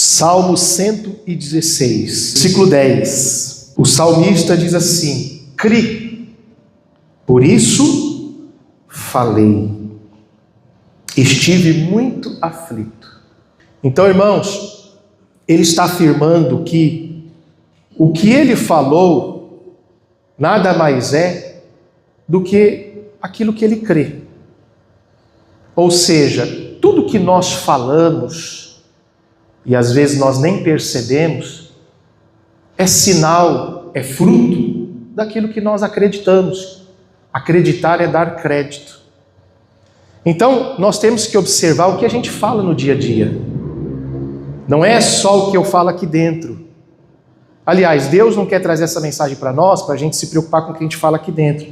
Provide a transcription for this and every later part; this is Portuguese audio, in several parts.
Salmo 116, versículo 10. O salmista diz assim: Cri, por isso falei. Estive muito aflito. Então, irmãos, ele está afirmando que o que ele falou nada mais é do que aquilo que ele crê. Ou seja, tudo que nós falamos, e às vezes nós nem percebemos, é sinal, é fruto daquilo que nós acreditamos. Acreditar é dar crédito. Então, nós temos que observar o que a gente fala no dia a dia. Não é só o que eu falo aqui dentro. Aliás, Deus não quer trazer essa mensagem para nós, para a gente se preocupar com o que a gente fala aqui dentro.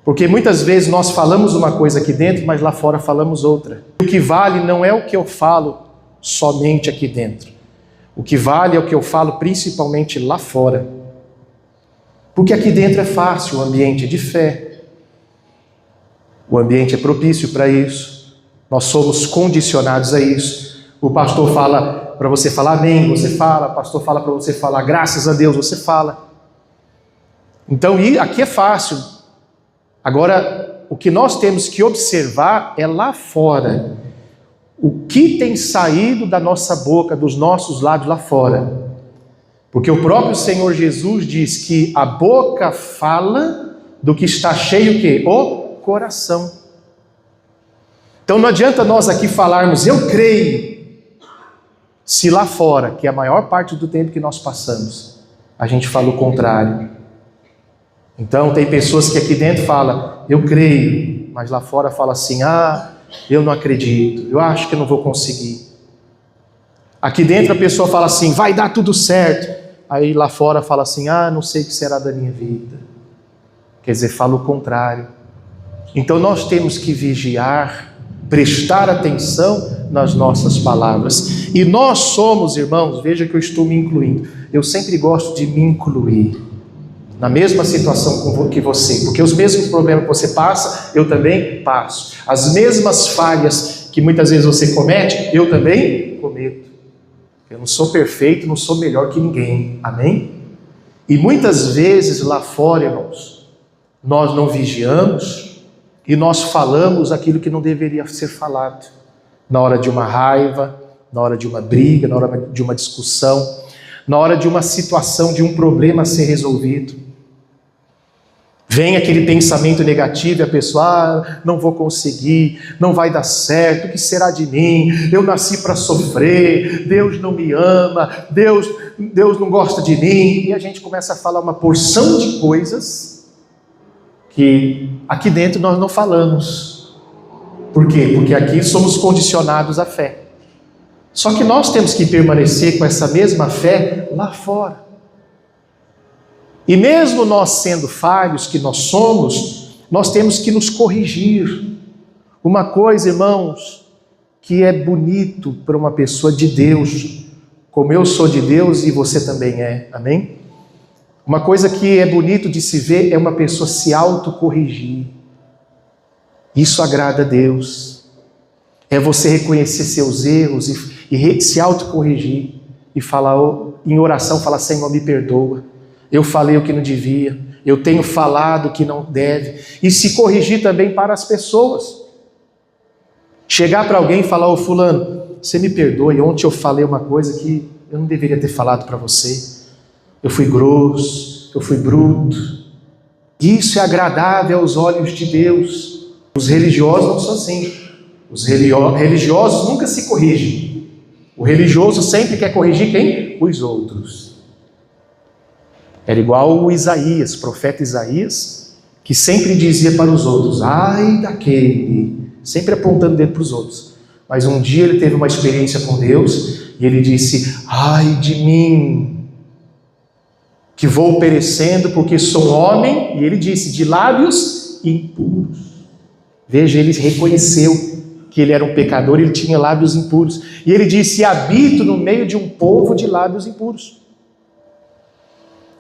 Porque muitas vezes nós falamos uma coisa aqui dentro, mas lá fora falamos outra. O que vale não é o que eu falo somente aqui dentro. O que vale é o que eu falo principalmente lá fora. Porque aqui dentro é fácil, o ambiente é de fé. O ambiente é propício para isso. Nós somos condicionados a isso. O pastor fala para você falar amém, você fala. O pastor fala para você falar graças a Deus, você fala. Então, aqui é fácil. Agora, o que nós temos que observar é lá fora. O que tem saído da nossa boca, dos nossos lábios lá fora. Porque o próprio Senhor Jesus diz que a boca fala do que está cheio o quê? O coração. Então não adianta nós aqui falarmos eu creio, se lá fora, que é a maior parte do tempo que nós passamos, a gente fala o contrário. Então tem pessoas que aqui dentro falam eu creio, mas lá fora fala assim, eu não acredito, eu acho que não vou conseguir. Aqui dentro a pessoa fala assim, vai dar tudo certo. Aí lá fora fala assim, não sei o que será da minha vida. Quer dizer, fala o contrário. Então nós temos que vigiar, prestar atenção nas nossas palavras. E nós somos, irmãos, veja que eu estou me incluindo. Eu sempre gosto de me incluir na mesma situação que você, porque os mesmos problemas que você passa, eu também passo. As mesmas falhas que muitas vezes você comete, eu também cometo. Eu não sou perfeito, não sou melhor que ninguém. Amém? E muitas vezes lá fora, irmãos, nós não vigiamos e nós falamos aquilo que não deveria ser falado. Na hora de uma raiva, na hora de uma briga, na hora de uma discussão, na hora de uma situação, de um problema a ser resolvido. Vem aquele pensamento negativo e a pessoa, não vou conseguir, não vai dar certo, o que será de mim? Eu nasci para sofrer, Deus não me ama, Deus não gosta de mim. E a gente começa a falar uma porção de coisas que aqui dentro nós não falamos. Por quê? Porque aqui somos condicionados à fé. Só que nós temos que permanecer com essa mesma fé lá fora. E mesmo nós sendo falhos que nós somos, nós temos que nos corrigir. Uma coisa, irmãos, que é bonito para uma pessoa de Deus, como eu sou de Deus e você também é, amém? Uma coisa que é bonito de se ver é uma pessoa se autocorrigir. Isso agrada a Deus. É você reconhecer seus erros e se autocorrigir e falar em oração, falar, Senhor, me perdoa. Eu falei o que não devia, eu tenho falado o que não deve, e se corrigir também para as pessoas. Chegar para alguém e falar, fulano, você me perdoe, ontem eu falei uma coisa que eu não deveria ter falado para você, eu fui grosso, eu fui bruto. Isso é agradável aos olhos de Deus. Os religiosos não são assim, os religiosos nunca se corrigem, o religioso sempre quer corrigir quem? Os outros. Era igual o Isaías, o profeta Isaías, que sempre dizia para os outros, ai daquele, sempre apontando o dedo para os outros. Mas um dia ele teve uma experiência com Deus e ele disse, ai de mim, que vou perecendo porque sou um homem, e ele disse, de lábios impuros. Veja, ele reconheceu que ele era um pecador, ele tinha lábios impuros. E ele disse, habito no meio de um povo de lábios impuros.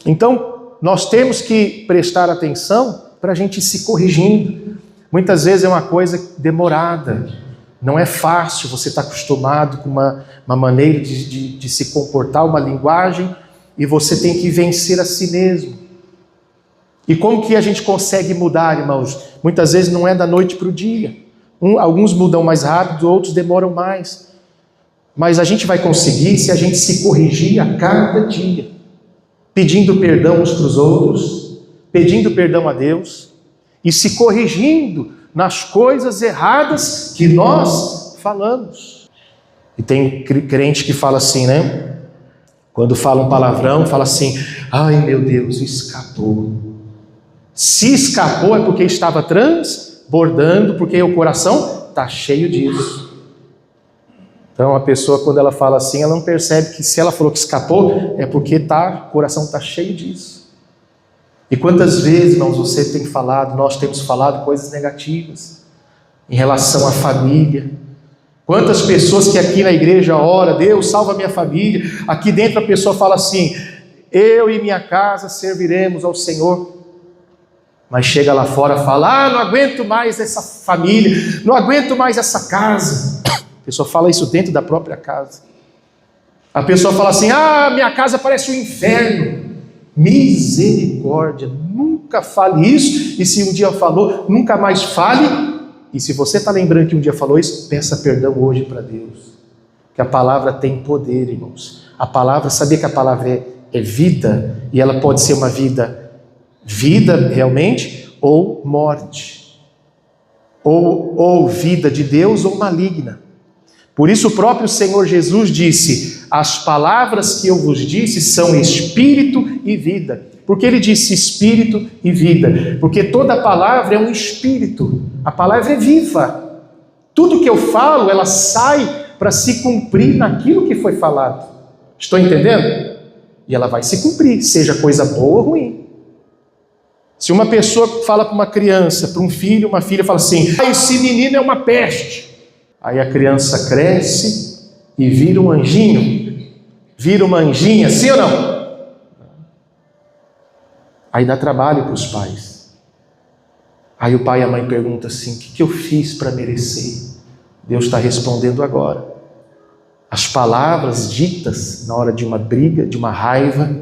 Então, nós temos que prestar atenção para a gente ir se corrigindo. Muitas vezes é uma coisa demorada. Não é fácil, você está acostumado com uma maneira de se comportar, uma linguagem, e você tem que vencer a si mesmo. E como que a gente consegue mudar, irmãos? Muitas vezes não é da noite para o dia. Alguns mudam mais rápido, outros demoram mais. Mas a gente vai conseguir se a gente se corrigir a cada dia, pedindo perdão uns para os outros, pedindo perdão a Deus e se corrigindo nas coisas erradas que nós falamos. E tem crente que fala assim, né? Quando fala um palavrão, fala assim: ai meu Deus, escapou. Se escapou é porque estava transbordando, porque o coração está cheio disso. Então a pessoa, quando ela fala assim, ela não percebe que se ela falou que escapou, é porque o coração está cheio disso. E quantas vezes, irmãos, você tem falado, nós temos falado coisas negativas em relação à família. Quantas pessoas que aqui na igreja oram: Deus, salva minha família. Aqui dentro a pessoa fala assim: eu e minha casa serviremos ao Senhor. Mas chega lá fora e fala: não aguento mais essa família, não aguento mais essa casa. A pessoa fala isso dentro da própria casa. A pessoa fala assim: minha casa parece um inferno. Misericórdia, nunca fale isso. E se um dia falou, nunca mais fale. E se você está lembrando que um dia falou isso, peça perdão hoje para Deus. Que a palavra tem poder, irmãos. A palavra, sabia que a palavra é vida? E ela pode ser uma vida realmente, ou morte. Ou vida de Deus ou maligna. Por isso o próprio Senhor Jesus disse: as palavras que eu vos disse são espírito e vida. Por que ele disse espírito e vida? Porque toda palavra é um espírito. A palavra é viva. Tudo que eu falo, ela sai para se cumprir naquilo que foi falado. Estou entendendo? E ela vai se cumprir, seja coisa boa ou ruim. Se uma pessoa fala para uma criança, para um filho, uma filha fala assim: esse menino é uma peste. Aí a criança cresce e vira um anjinho, vira uma anjinha, sim ou não? Aí dá trabalho para os pais. Aí o pai e a mãe perguntam assim: o que eu fiz para merecer? Deus está respondendo agora. As palavras ditas na hora de uma briga, de uma raiva.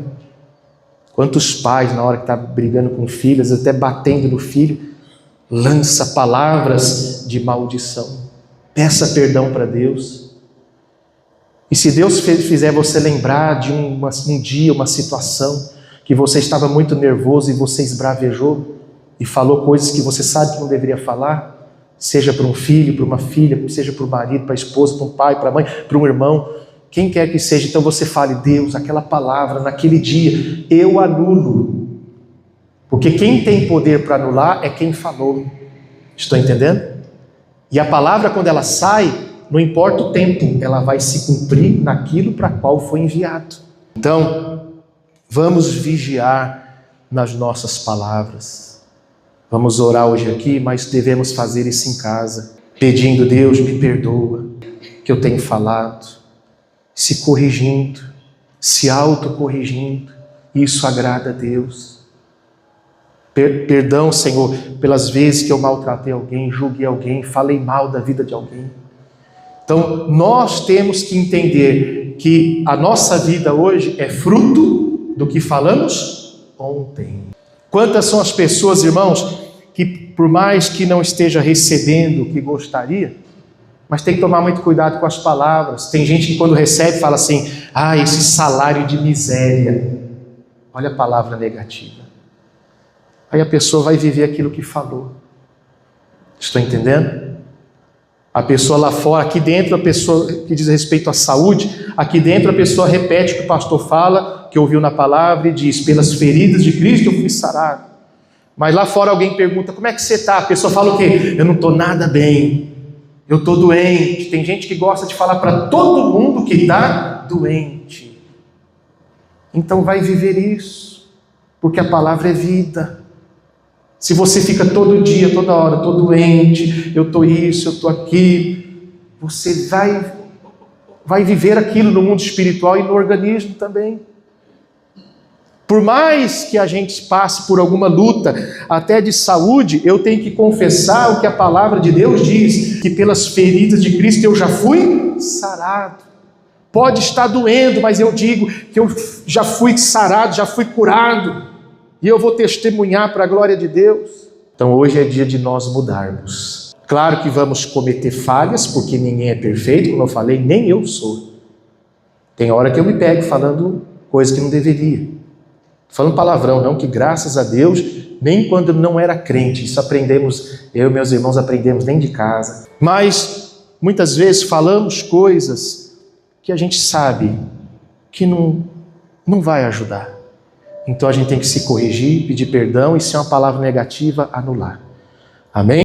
Quantos pais, na hora que está brigando com filhos, até batendo no filho, lança palavras de maldição. Peça perdão para Deus. E se Deus fizer você lembrar de um dia, uma situação, que você estava muito nervoso e você esbravejou e falou coisas que você sabe que não deveria falar, seja para um filho, para uma filha, seja para o marido, para a esposa, para um pai, para a mãe, para um irmão, quem quer que seja, então você fale: Deus, aquela palavra, naquele dia, eu anulo. Porque quem tem poder para anular é quem falou. Estou entendendo? E a palavra, quando ela sai, não importa o tempo, ela vai se cumprir naquilo para qual foi enviado. Então, vamos vigiar nas nossas palavras. Vamos orar hoje aqui, mas devemos fazer isso em casa, pedindo: Deus, me perdoa que eu tenho falado, se corrigindo, se autocorrigindo. Isso agrada a Deus. Perdão, Senhor, pelas vezes que eu maltratei alguém, julguei alguém, falei mal da vida de alguém. Então, nós temos que entender que a nossa vida hoje é fruto do que falamos ontem. Quantas são as pessoas, irmãos, que por mais que não esteja recebendo o que gostaria, mas tem que tomar muito cuidado com as palavras. Tem gente que quando recebe fala assim: esse salário de miséria. Olha a palavra negativa. Aí a pessoa vai viver aquilo que falou. Estou entendendo? A pessoa lá fora, aqui dentro, a pessoa que diz respeito à saúde, aqui dentro a pessoa repete o que o pastor fala, que ouviu na palavra, e diz: pelas feridas de Cristo eu fui sarado. Mas lá fora alguém pergunta: como é que você está? A pessoa fala o quê? Eu não estou nada bem, eu estou doente. Tem gente que gosta de falar para todo mundo que está doente. Então vai viver isso, porque a palavra é vida. Se você fica todo dia, toda hora, estou doente, eu estou isso, eu estou aquilo, você vai viver aquilo no mundo espiritual e no organismo também. Por mais que a gente passe por alguma luta, até de saúde, eu tenho que confessar o que a palavra de Deus diz, que pelas feridas de Cristo eu já fui sarado. Pode estar doendo, mas eu digo que eu já fui sarado, já fui curado, e eu vou testemunhar para a glória de Deus. Então hoje é dia de nós mudarmos. Claro que vamos cometer falhas, porque ninguém é perfeito, como eu falei, nem eu sou. Tem hora que eu me pego falando coisa que não deveria. Falando palavrão, não, que graças a Deus, nem quando não era crente, isso aprendemos, eu e meus irmãos aprendemos dentro de casa. Mas, muitas vezes falamos coisas que a gente sabe que não vai ajudar. Então a gente tem que se corrigir, pedir perdão e se é uma palavra negativa, anular. Amém?